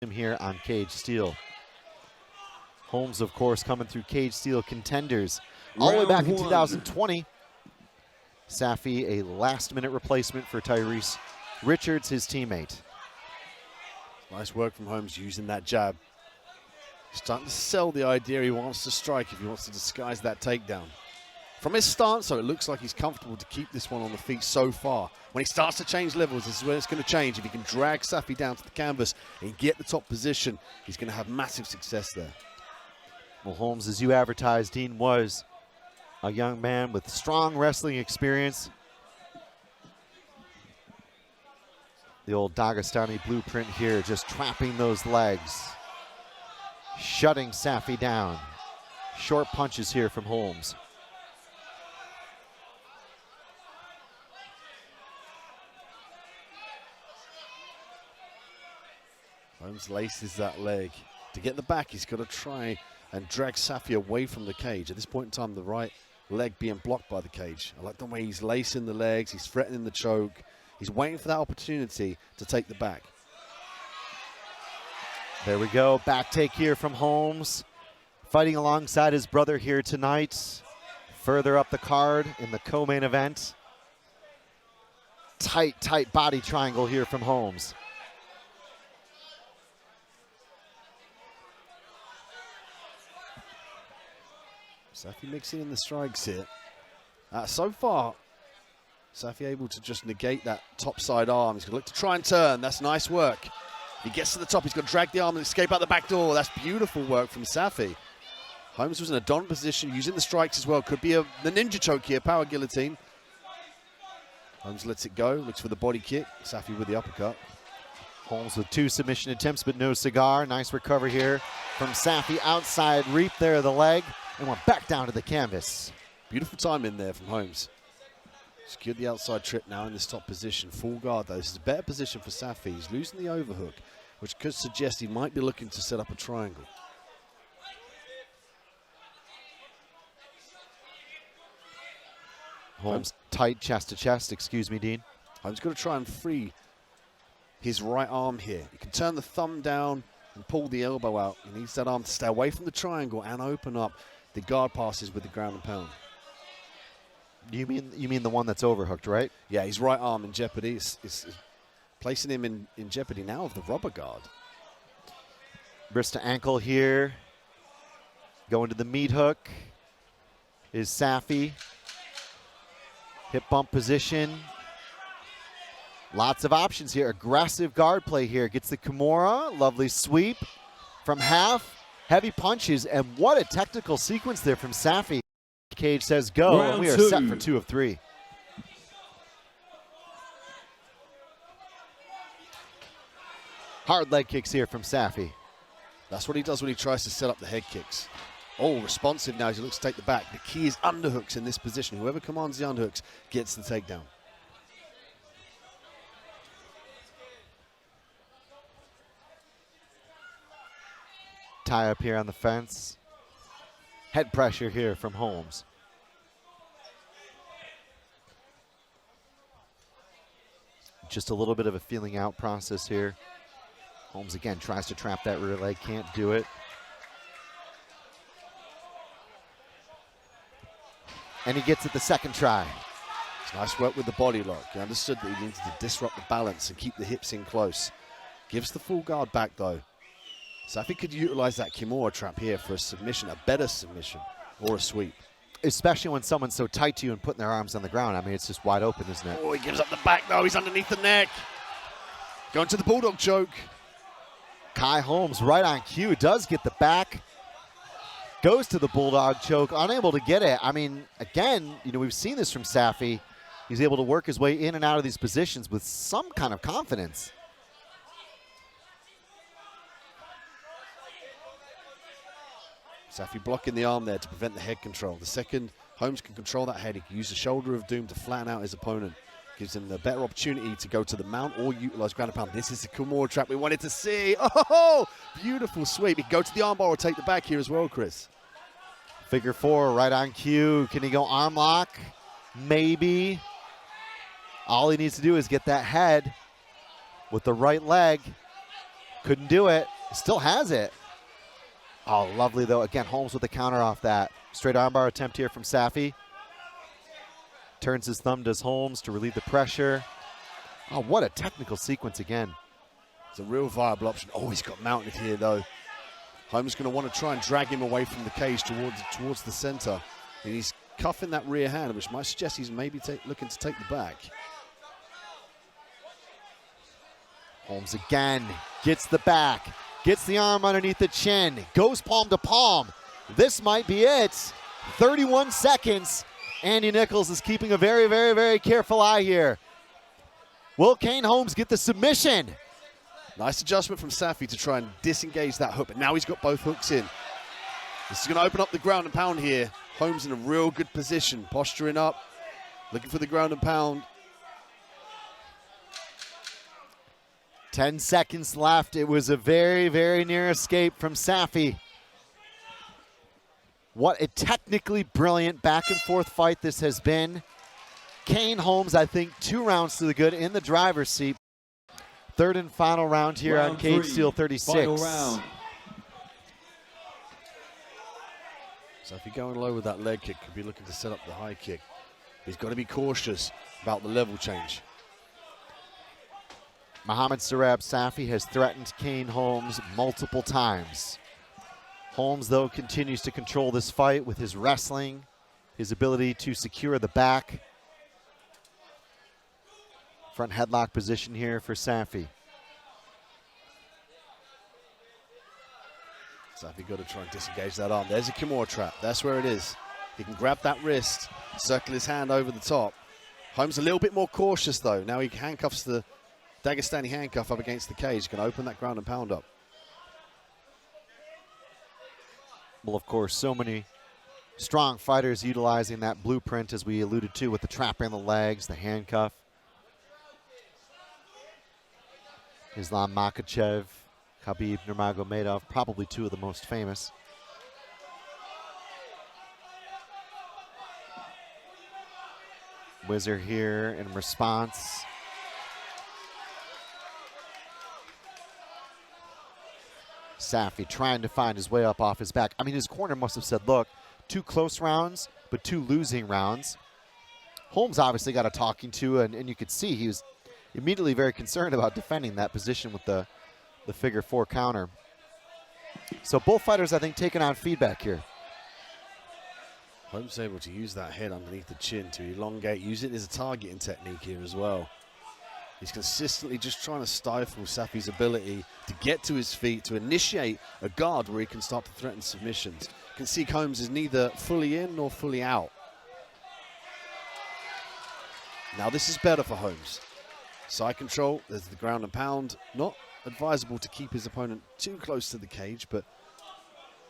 him here on Cage Steel. Holmes, of course, coming through Cage Steel contenders all the way back in 2020. Safiy, a last-minute replacement for Tyrese Richards, his teammate. Nice work from Holmes using that jab. He's starting to sell the idea he wants to strike if he wants to disguise that takedown. From his stance, though, it looks like he's comfortable to keep this one on the feet so far. When he starts to change levels, this is where it's going to change. If he can drag Safiy down to the canvas and get the top position, he's going to have massive success there. Well, Holmes, as you advertised, Dean, was a young man with strong wrestling experience. The old Dagestani blueprint here, just trapping those legs, shutting Safiy down. Short punches here from Holmes. Holmes laces that leg. To get the back, he's got to try and drag Safiy away from the cage. At this point in time, the right leg being blocked by the cage. I like the way he's lacing the legs, he's threatening the choke. He's waiting for that opportunity to take the back. There we go, back take here from Holmes. Fighting alongside his brother here tonight. Further up the card in the co-main event. Tight body triangle here from Holmes. Safiy mixing in the strikes here. So far, Safiy able to just negate that top side arm. He's going to look to try and turn. That's nice work. If he gets to the top, he's going to drag the arm and escape out the back door. That's beautiful work from Safiy. Holmes was in a dominant position, using the strikes as well. Could be the ninja choke here, power guillotine. Holmes lets it go, looks for the body kick. Safiy with the uppercut. Holmes with 2 submission attempts, but no cigar. Nice recovery here from Safiy. Outside reap there of the leg, and we're back down to the canvas. Beautiful time in there from Holmes. Secured the outside trip now in this top position. Full guard, though. This is a better position for Safiy. He's losing the overhook, which could suggest he might be looking to set up a triangle. Holmes tight chest to chest, excuse me, Dean. Holmes got to try and free his right arm here. He can turn the thumb down and pull the elbow out. He needs that arm to stay away from the triangle and open up the guard passes with the ground and pound. You mean the one that's overhooked, right? Yeah, his right arm in jeopardy. It's placing him in jeopardy now of the rubber guard. Wrist to ankle here. Going to the meat hook is Safiy. Hip bump position. Lots of options here. Aggressive guard play here. Gets the Kimura. Lovely sweep from half. Heavy punches. And what a technical sequence there from Safiy. Cage says go, and we are set for 2 of 3. Hard leg kicks here from Safiy. That's what he does when he tries to set up the head kicks. Oh, responsive now as he looks to take the back. The key is underhooks in this position. Whoever commands the underhooks gets the takedown. Tie up here on the fence. Head pressure here from Holmes. Just a little bit of a feeling out process here. Holmes again tries to trap that rear leg, can't do it. And he gets it the second try. It's nice work with the body lock. He understood that he needed to disrupt the balance and keep the hips in close. Gives the full guard back though. Safiy could utilize that Kimura trap here for a submission, a better submission, or a sweep. Especially when someone's so tight to you and putting their arms on the ground. I mean, it's just wide open, isn't it? Oh, he gives up the back though. He's underneath the neck. Going to the bulldog choke. Kayne Holmes right on cue, does get the back. Goes to the bulldog choke, unable to get it. I mean, again, we've seen this from Safiy. He's able to work his way in and out of these positions with some kind of confidence. Safiy blocking the arm there to prevent the head control. The second Holmes can control that head, he can use the shoulder of doom to flatten out his opponent. Gives him the better opportunity to go to the mount or utilize ground and pound. This is the Kimura trap we wanted to see. Oh, beautiful sweep. He can go to the armbar or take the back here as well, Chris. Figure 4 right on cue. Can he go arm lock? Maybe. All he needs to do is get that head with the right leg. Couldn't do it. Still has it. Oh, lovely, though. Again, Holmes with the counter off that. Straight armbar attempt here from Safiy. Turns his thumb, does Holmes to relieve the pressure. Oh, what a technical sequence again. It's a real viable option. Oh, he's got mounted here, though. Holmes going to want to try and drag him away from the cage towards the center. And he's cuffing that rear hand, which might suggest he's maybe looking to take the back. Holmes again gets the back, gets the arm underneath the chin, goes palm to palm. This might be it. 31 seconds. Andy Nichols is keeping a very, very, very careful eye here. Will Kayne Holmes get the submission? Nice adjustment from Safiy to try and disengage that hook, but now he's got both hooks in. This is going to open up the ground and pound here. Holmes in a real good position, posturing up, looking for the ground and pound. 10 seconds left. It was a very, very near escape from Safiy. What a technically brilliant back and forth fight this has been. Kayne Holmes, I think, 2 rounds to the good in the driver's seat. Third and final round here on Cage Steel 36. Final round. Safiy going low with that leg kick, could be looking to set up the high kick. He's got to be cautious about the level change. Mohamed Shurab Safiy has threatened Kayne Holmes multiple times. Holmes, though, continues to control this fight with his wrestling, his ability to secure the back. Front headlock position here for Safiy. Safiy got to try and disengage that arm. There's a Kimura trap. That's where it is. He can grab that wrist, circle his hand over the top. Holmes a little bit more cautious, though. Now he handcuffs the Dagestani handcuff up against the cage. Can open that ground and pound up. Well, of course, so many strong fighters utilizing that blueprint, as we alluded to, with the trap in the legs, the handcuff. Islam Makhachev, Khabib Nurmagomedov, probably 2 of the most famous. Whizzer here in response. Safiy trying to find his way up off his back. I mean, his corner must have said, look, 2 close rounds, but 2 losing rounds. Holmes obviously got a talking to, and you could see he was immediately very concerned about defending that position with the figure 4 counter. So both fighters, I think, taking on feedback here. Holmes able to use that head underneath the chin to elongate, use it as a targeting technique here as well. He's consistently just trying to stifle Safiy's ability to get to his feet, to initiate a guard where he can start to threaten submissions. You can see Holmes is neither fully in nor fully out. Now this is better for Holmes. Side control, there's the ground and pound. Not advisable to keep his opponent too close to the cage, but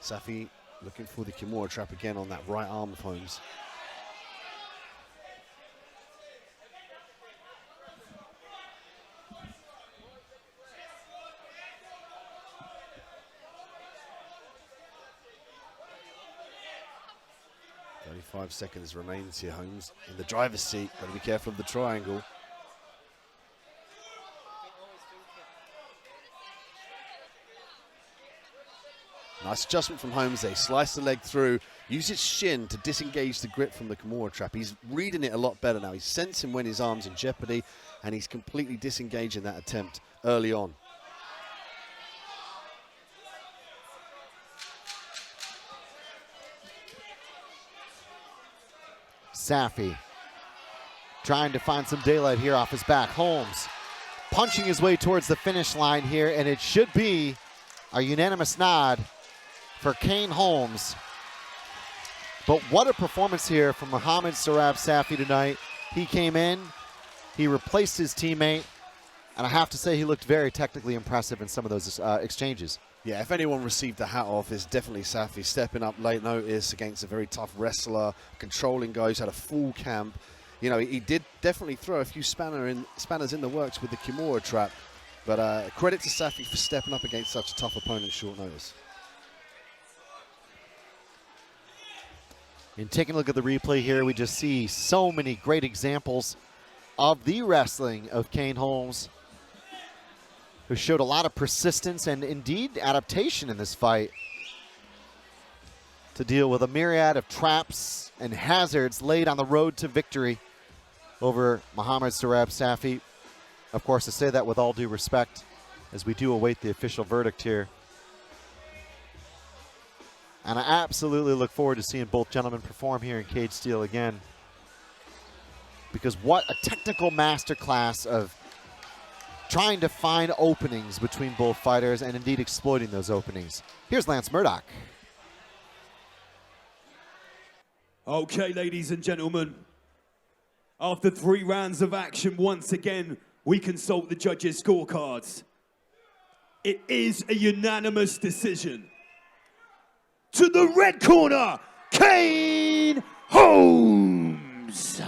Safiy looking for the Kimura trap again on that right arm of Holmes. Five seconds remains here. Holmes in the driver's seat. Got to be careful of the triangle. Nice adjustment from Holmes there. Slice the leg through. Use his shin to disengage the grip from the Kimura trap. He's reading it a lot better now. He's sensing when his arm's in jeopardy, and he's completely disengaging that attempt early on. Safiy trying to find some daylight here off his back. Holmes punching his way towards the finish line here, and it should be a unanimous nod for Kayne Holmes. But what a performance here from Mohamed Shurab Safiy tonight. He came in, he replaced his teammate, and I have to say he looked very technically impressive in some of those exchanges. Yeah, if anyone received the hat off, it's definitely Safiy, stepping up late notice against a very tough wrestler, controlling guys, had a full camp. You know, he did definitely throw a few spanners in the works with the Kimura trap, but credit to Safiy for stepping up against such a tough opponent at short notice. And taking a look at the replay here, we just see so many great examples of the wrestling of Kayne Holmes. who showed a lot of persistence and indeed adaptation in this fight to deal with a myriad of traps and hazards laid on the road to victory over Muhammad Shurab Safiy. Of course, I say that with all due respect as we do await the official verdict here. And I absolutely look forward to seeing both gentlemen perform here in Cage Steel again. Because what a technical masterclass of trying to find openings between both fighters and indeed exploiting those openings. Here's Lance Murdoch. Okay, ladies and gentlemen, after 3 rounds of action, once again, we consult the judges' scorecards. It is a unanimous decision. To the red corner, Kayne Holmes.